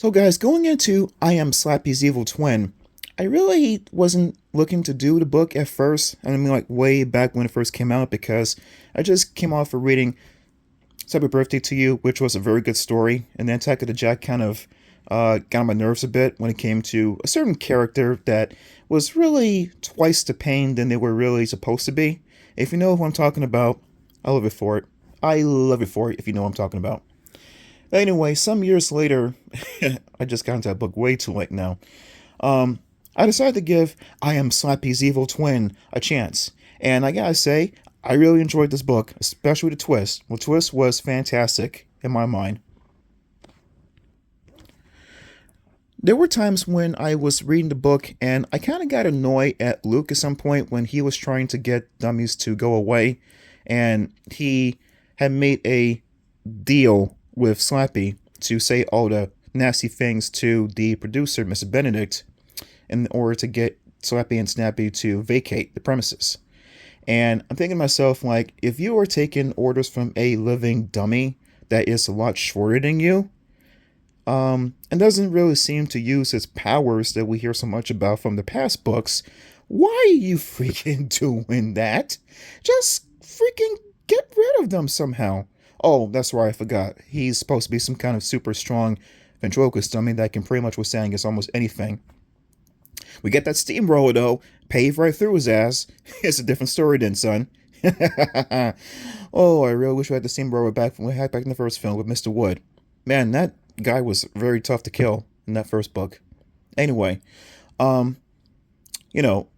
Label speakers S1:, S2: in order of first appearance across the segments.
S1: So guys, going into I Am Slappy's Evil Twin, I really wasn't looking to do the book at first. I mean, like way back when it first came out, because I just came off of reading Happy Birthday to You, which was a very good story, and then Attack of the Jack kind of got on my nerves a bit when it came to a certain character that was really twice the pain than they were really supposed to be. If you know who I'm talking about, I love it for it. I love it for it if you know what I'm talking about. Anyway, some years later, I just got into that book way too late now. I decided to give I Am Slappy's Evil Twin a chance. And I gotta say, I really enjoyed this book, especially the twist. The twist was fantastic in my mind. There were times when I was reading the book and I kind of got annoyed at Luke at some point when he was trying to get dummies to go away, and he had made a deal with Slappy to say all the nasty things to the producer, Mr. Benedict, in order to get Slappy and Snappy to vacate the premises. And I'm thinking to myself, like, if you are taking orders from a living dummy that is a lot shorter than you, and doesn't really seem to use its powers that we hear so much about from the past books, why are you freaking doing that? Just freaking get rid of them somehow. Oh, that's right, I forgot. He's supposed to be some kind of super strong ventriloquist dummy that can pretty much withstand against almost anything. We get that steamroller, though, paved right through his ass. It's a different story then, son. Oh, I really wish we had the steamroller back from we had back in the first film with Mr. Wood. Man, that guy was very tough to kill in that first book. Anyway,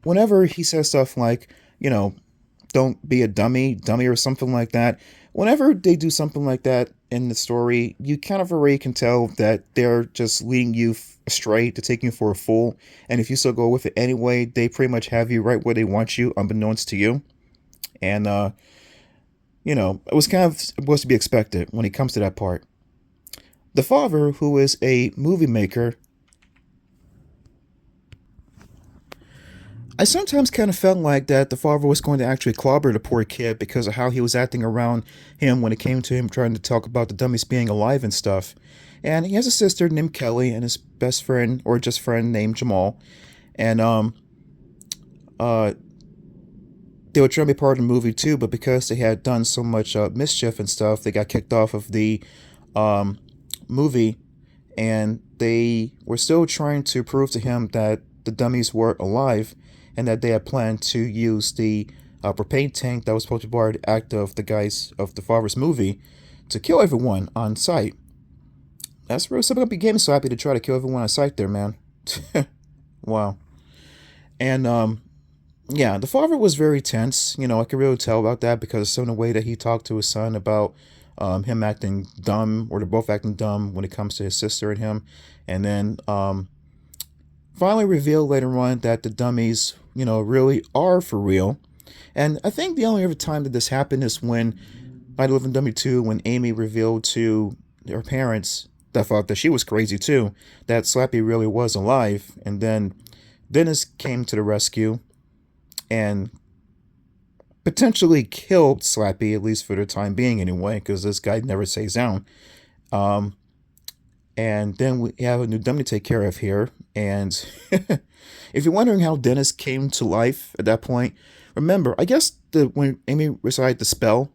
S1: whenever he says stuff like, don't be a dummy or something like that, whenever they do something like that in the story, you kind of already can tell that they're just leading you astray to take you for a fool. And if you still go with it anyway, they pretty much have you right where they want you, unbeknownst to you. And, it was kind of supposed to be expected when it comes to that part. The father, who is a movie maker, I sometimes kind of felt like that the father was going to actually clobber the poor kid because of how he was acting around him when it came to him trying to talk about the dummies being alive and stuff. And he has a sister named Kelly and his best friend, or just friend, named Jamal. And they were trying to be part of the movie too, but because they had done so much mischief and stuff, they got kicked off of the movie, and they were still trying to prove to him that the dummies were alive and that they had planned to use the propane tank that was supposed to be part of the act of the guys of the father's movie to kill everyone on sight. That's real simple. Became so happy to try to kill everyone on sight there, man. Wow. And yeah, the father was very tense. I could really tell about that because of some of the way that he talked to his son about him acting dumb, or they're both acting dumb when it comes to his sister and him. And then finally revealed later on that the dummies, really are for real. And I think the only other time that this happened is when I Live in Dummy 2, when Amy revealed to her parents that thought that she was crazy too, that Slappy really was alive. And then Dennis came to the rescue and potentially killed Slappy, at least for the time being anyway, because this guy never stays down. And then we have a new dummy to take care of here. And if you're wondering how Dennis came to life at that point, remember, I guess when Amy recited the spell,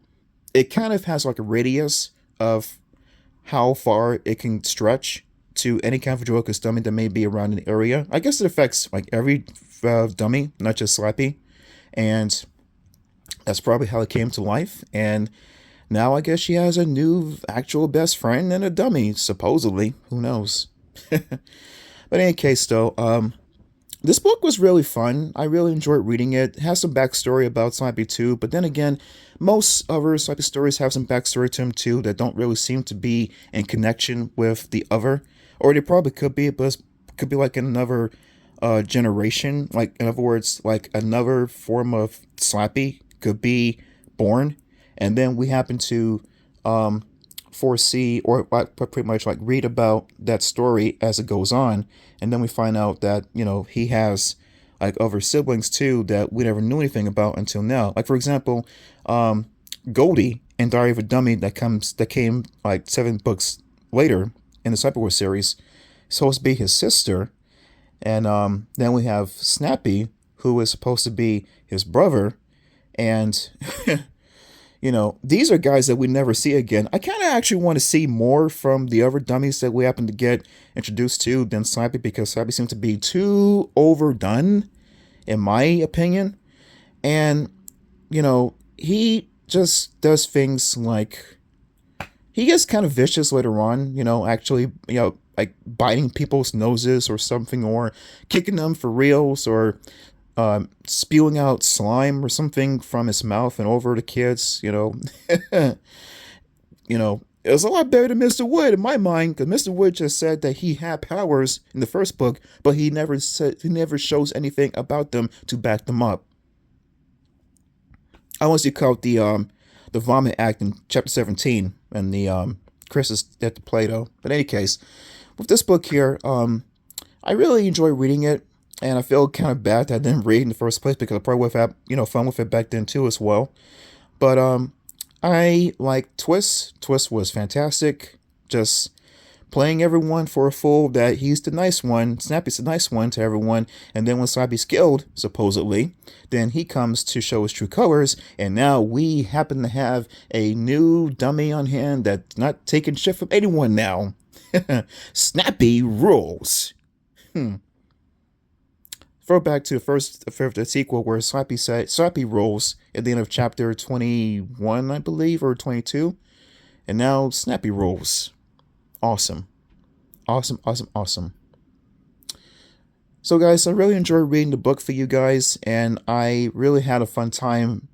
S1: it kind of has like a radius of how far it can stretch to any kind of ventriloquist dummy that may be around in the area. I guess it affects like every dummy, not just Slappy. And that's probably how it came to life. And now I guess she has a new actual best friend and a dummy, supposedly. Who knows? But in any case, though, this book was really fun. I really enjoyed reading it. It has some backstory about Slappy too, but then again, most other Slappy stories have some backstory to them too that don't really seem to be in connection with the other. Or they probably could be, but it could be like in another generation. Like, in other words, like another form of Slappy could be born. And then we happen to foresee or pretty much like read about that story as it goes on, and then we find out that he has like other siblings too that we never knew anything about until now. Like, for example, Goldie in Diary of a Dummy that came like 7 books later in the Cyberwar series. supposed to be his sister, and then we have Snappy, who is supposed to be his brother, and these are guys that we never see again. I kind of actually want to see more from the other dummies that we happen to get introduced to than Slappy, because Slappy seems to be too overdone, in my opinion. And, he just does things like he gets kind of vicious later on, actually, like biting people's noses or something, or kicking them for reals, or spewing out slime or something from his mouth and over the kids. It was a lot better than Mr. Wood in my mind, because Mr. Wood just said that he had powers in the first book, but he never shows anything about them to back them up. I want to call it the vomit act in chapter 17, and the Chris is at the Play-Doh. But in any case, with this book here, I really enjoy reading it, and I feel kind of bad that I didn't read in the first place, because I probably would have had fun with it back then too as well. But I like Twist. Twist was fantastic. Just playing everyone for a fool that he's the nice one, Snappy's the nice one to everyone, and then when Slappy's killed, supposedly, then he comes to show his true colors, and now we happen to have a new dummy on hand that's not taking shit from anyone now. Snappy rules. Throw back to the sequel where Slappy rolls at the end of chapter 21, I believe, or 22, and now Snappy rolls. Awesome. Awesome. So guys, I really enjoyed reading the book for you guys, and I really had a fun time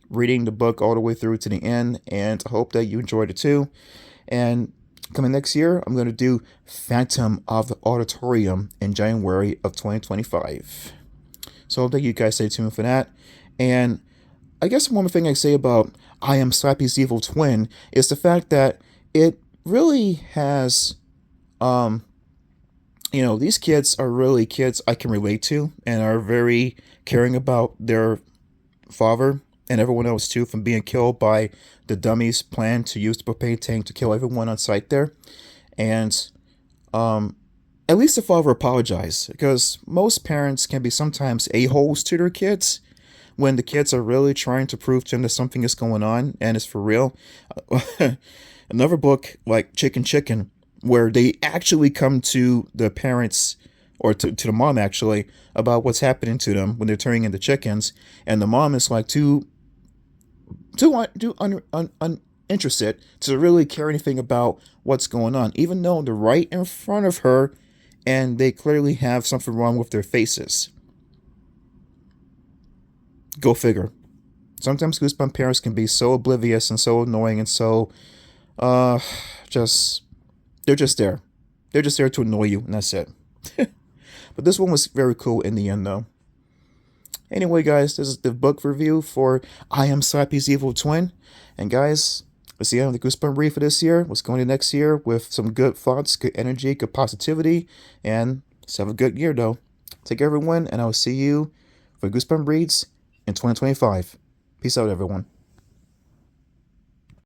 S1: reading the book all the way through to the end, and I hope that you enjoyed it too. And coming next year, I'm going to do Phantom of the Auditorium in January of 2025. So I hope that you guys stay tuned for that. And I guess one more thing I say about I Am Slappy's Evil Twin is the fact that it really has, these kids are really kids I can relate to, and are very caring about their father and everyone else too, from being killed by the dummies' plan to use the propane tank to kill everyone on site there. And at least the father apologized, because most parents can be sometimes a-holes to their kids when the kids are really trying to prove to them that something is going on and it's for real. Another book like Chicken, where they actually come to the parents, or to the mom actually, about what's happening to them when they're turning into chickens, and the mom is like too uninterested to really care anything about what's going on, even though they're right in front of her and they clearly have something wrong with their faces. Go figure. Sometimes Goosebump parents can be so oblivious and so annoying and so they're just there. They're just there to annoy you, and that's it. But this one was very cool in the end, though. Anyway, guys, this is the book review for I Am Slappy's Evil Twin. And guys, let's see how the Goosebump read for this year. What's going to next year with some good thoughts, good energy, good positivity, and let's have a good year, though. Take care, everyone, and I'll see you for Goosebump Reads in 2025. Peace out, everyone.